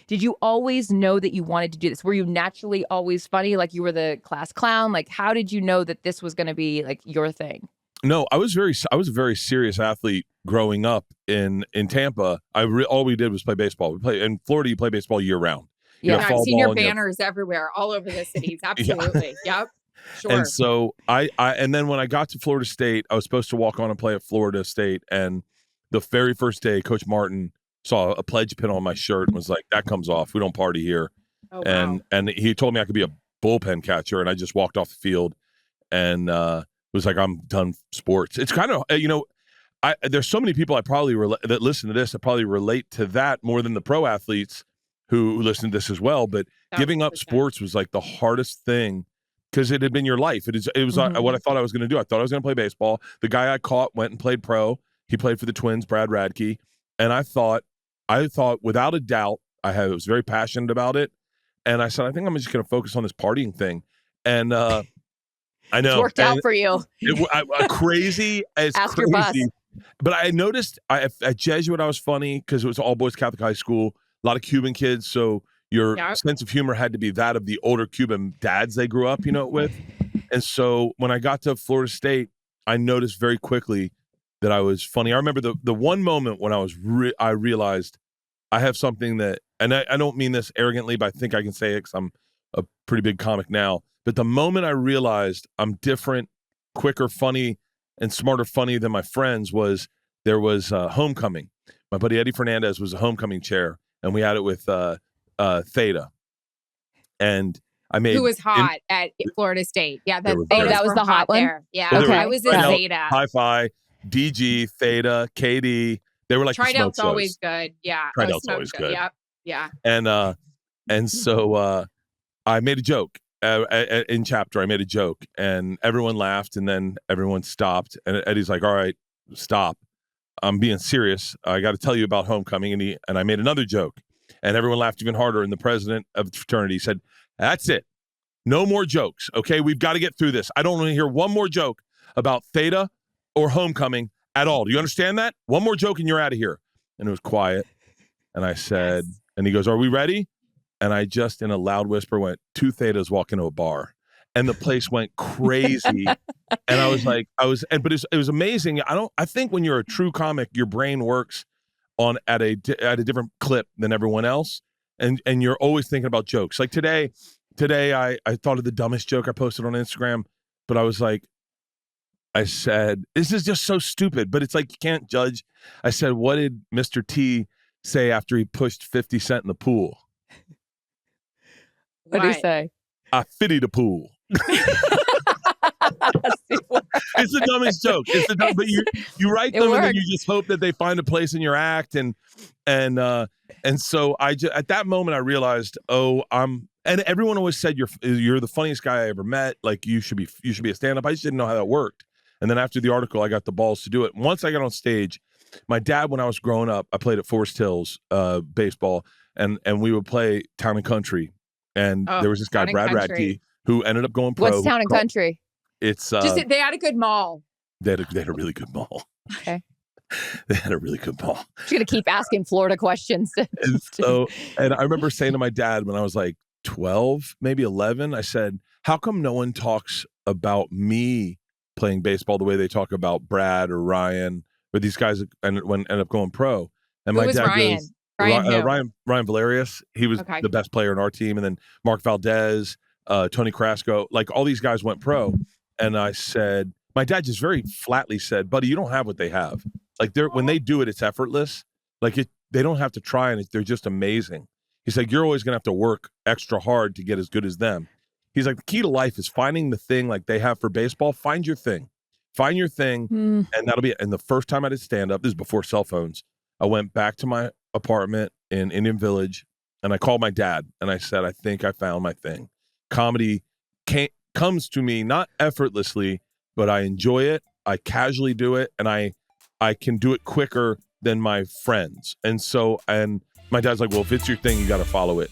Did you always know that you wanted to do this? Were you naturally always funny? Like you were the class clown? Like how did you know that this was going to be like your thing? No, I was a very serious athlete growing up in Tampa. All we did was play baseball. We play in Florida. You play baseball year round. Yeah, I've seen your banners everywhere, all over the cities. Absolutely. Yeah. Yep. Sure. And so and then when I got to Florida State, I was supposed to walk on and play at Florida State. And the very first day, Coach Martin saw a pledge pin on my shirt and was like, "That comes off. We don't party here." Oh, wow. And he told me I could be a bullpen catcher, and I just walked off the field and was like, "I'm done sports." It's kind of there's so many people that listen to this that probably relate to that more than the pro athletes who listen to this as well. But 100%. Giving up sports was like the hardest thing. Because it had been your life. It was what I thought I was going to do. I thought I was going to play baseball. The guy I caught went and played pro. He played for the Twins, Brad Radke. And I thought without a doubt, I was very passionate about it. And I said, I think I'm just going to focus on this partying thing. And I know. It's worked out for you. Crazy as Ask crazy. Your boss. But I noticed at Jesuit, I was funny because it was all boys Catholic high school, a lot of Cuban kids. So your sense of humor had to be that of the older Cuban dads they grew up, with. And so when I got to Florida State, I noticed very quickly that I was funny. I remember the one moment when I realized I have something that, and I don't mean this arrogantly, but I think I can say it because I'm a pretty big comic now. But the moment I realized I'm different, quicker, funny, and smarter funny than my friends was homecoming. My buddy Eddie Fernandez was a homecoming chair, and we had it with Theta, and I made who was hot at Florida State. Yeah, that was the hot one. There. Yeah, okay. I was a Zeta. Hi-Fi, DG, Theta, KD. They were like Tryout's always good. Yeah, Tryout's always good. Yep. Yeah. And so I made a joke in chapter. I made a joke, and everyone laughed, and then everyone stopped. And Eddie's like, "All right, stop. I'm being serious. I got to tell you about homecoming." And I made another joke. And everyone laughed even harder. And the president of the fraternity said, "That's it. No more jokes. Okay, we've got to get through this. I don't want to hear one more joke about Theta or homecoming at all. Do you understand that? One more joke and you're out of here." And it was quiet. And I said, and he goes, "Are we ready?" And I just, in a loud whisper, went, "Two Thetas walk into a bar." And the place went crazy. And I was like, but it was amazing. I think when you're a true comic, your brain works at a different clip than everyone else, and you're always thinking about jokes. Like today I thought of the dumbest joke I posted on Instagram, but I was like, I said, this is just so stupid, but it's like you can't judge. I said, what did Mr. T say after he pushed 50 Cent in the pool? What did he say? I fitty the pool. It's the dumbest joke. But you write them and then you just hope that they find a place in your act, and so at that moment I realized, and everyone always said you're the funniest guy I ever met. Like you should be a stand-up. I just didn't know how that worked. And then after the article, I got the balls to do it. Once I got on stage, my dad, when I was growing up, I played at Forest Hills baseball, and we would play Town and Country, and there was this guy Brad Radke who ended up going pro. What's Town and Country? It's just they had a good mall. They had a really good mall. Okay. They had a really good mall. She's gonna keep asking Florida questions. And I remember saying to my dad when I was like 12, maybe 11, I said, "How come no one talks about me playing baseball the way they talk about Brad or Ryan or these guys that end up going pro?" And my dad Ryan? goes, Ryan Valerius. He was the best player in our team, and then Mark Valdez, Tony Carrasco, like all these guys went pro. And I said, my dad just very flatly said, "Buddy, you don't have what they have. Like when they do it, it's effortless. Like they don't have to try, and they're just amazing." He's like, "You're always gonna have to work extra hard to get as good as them." He's like, "The key to life is finding the thing like they have for baseball. Find your thing, and that'll be it." And the first time I did stand up, this is before cell phones, I went back to my apartment in Indian Village, and I called my dad, and I said, "I think I found my thing. Comedy comes to me not effortlessly, but I enjoy it. I casually do it, and I can do it quicker than my friends." And my dad's like, "Well, if it's your thing, you got to follow it."